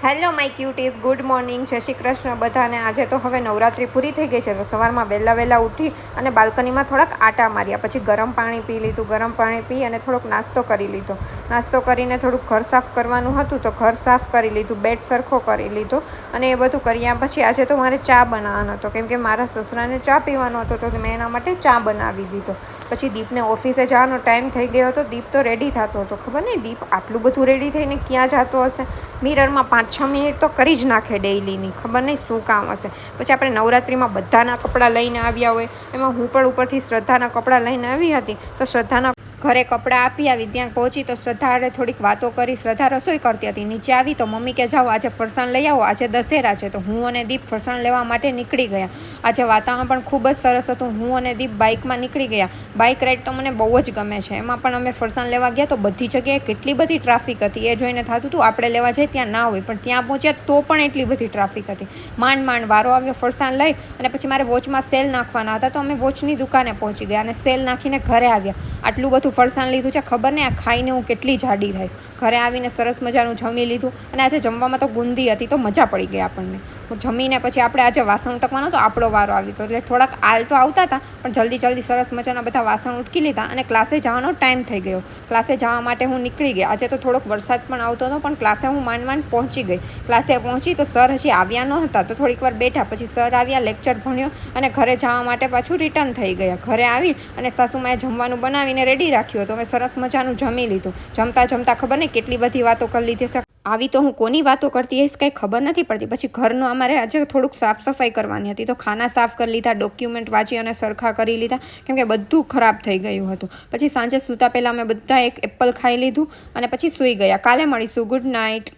Hello my ક્યુટીઝ, good morning, જય શ્રી કૃષ્ણ બધાને. આજે તો હવે નવરાત્રિ પૂરી થઈ ગઈ છે, તો સવારમાં વહેલા ઉઠી અને બાલ્કનીમાં થોડાક આટા માર્યા, પછી ગરમ પાણી પી લીધું. ગરમ પાણી પી અને થોડોક નાસ્તો કરી લીધો. નાસ્તો કરીને થોડુંક ઘર સાફ કરવાનું હતું તો ઘર સાફ કરી લીધું, બેડ સરખો કરી લીધો અને એ બધું કર્યા પછી આજે તો મારે ચા બનાવવાનો હતો, કેમ કે મારા સસરાને ચા પીવાનો હતો, તો મેં એના માટે ચા બનાવી દીધો. પછી દીપને ઓફિસે જવાનો ટાઈમ થઈ ગયો હતો. દીપ તો રેડી થતો હતો, ખબર નહીં દીપ આટલું બધું રેડી થઈને ક્યાં જતો હશે. મિરરમાં 5-6 મિનિટ તો કરી જ નાખે ડેઈલીની, ખબર નહીં શું કામ હશે. પછી આપણે નવરાત્રિમાં બધાના કપડાં લઈને આવ્યા હોય, એમાં હું પણ ઉપરથી શ્રદ્ધાના કપડાં લઈને આવી હતી, તો શ્રદ્ધાના ઘરે કપડાં આપી આવી. ત્યાં પહોંચી તો શ્રદ્ધા હારે થોડીક વાતો કરી. શ્રદ્ધા રસોઈ કરતી હતી. નીચે આવી તો મમ્મી કે જાઓ આજે ફરસાણ લઈ આવો, આજે દશેરા છે. તો હું અને દીપ ફરસાણ લેવા માટે નીકળી ગયા. આજે વાતાવરણ પણ ખૂબ જ સરસ હતું. હું અને દીપ બાઇકમાં નીકળી ગયા. બાઇક રાઈડ તો મને બહુ જ ગમે છે. એમાં પણ અમે ફરસાણ લેવા ગયા તો બધી જગ્યાએ કેટલી બધી ટ્રાફિક હતી. એ જોઈને થતું હતું આપણે લેવા જઈએ ત્યાં ના હોય, પણ ત્યાં પહોંચ્યા તો પણ એટલી બધી ટ્રાફિક હતી. માંડ વારો આવ્યો ફરસાણ લઈ, અને પછી મારે વોચમાં સેલ નાખવાના હતા, તો અમે વોચની દુકાને પહોંચી ગયા અને સેલ નાખીને ઘરે આવ્યા. આટલું બધું ફરસાણ લીધું છે, ખબર નહીં આ ખાઈને હું કેટલી જાડી થઈશ. ઘરે આવીને સરસ મજાનું જમી લીધું, અને આજે જમવામાં તો ગુંદી હતી, તો મજા પડી ગઈ આપણને. જમીને પછી આપણે આજે વાસણ ઉટકવાનો તો આપણો વારો આવ્યો હતો, એટલે થોડાક આલ તો આવતા હતા, પણ જલ્દી સરસ મજાના બધા વાસણ ઉટકી લીધા અને ક્લાસે જવાનો ટાઈમ થઈ ગયો. ક્લાસે જવા માટે હું નીકળી ગઈ. આજે તો થોડોક વરસાદ પણ આવતો હતો, પણ ક્લાસે હું માંડ પહોંચી ગઈ. ક્લાસે પહોંચી તો સર હજી આવ્યા ન હતા, તો થોડીક વાર બેઠા. પછી સર આવ્યા, લેક્ચર ભણ્યો અને ઘરે જવા માટે પાછું રિટર્ન થઈ ગયા. ઘરે આવી અને સાસુમાએ જમવાનું બનાવીને રેડી રાખ્યું હતું. અમે સરસ મજાનું જમી લીધું. જમતા ખબર નહીં કેટલી બધી વાતો કરી લીધી છે. આવી તો હું કોની વાતો કરતી હઈશ કંઈ ખબર નથી પડતી. પછી ઘરનું અમારે આજે થોડુંક સાફ સફાઈ કરવાની હતી, તો ખાના સાફ કરી લીધા, ડોક્યુમેન્ટ વાંચી અને સરખા કરી લીધા, કેમ કે બધું ખરાબ થઈ ગયું હતું. પછી સાંજે સૂતા પહેલાં અમે બધા એક એપલ ખાઈ લીધું અને પછી સૂઈ ગયા. કાલે મળીશું. Good night.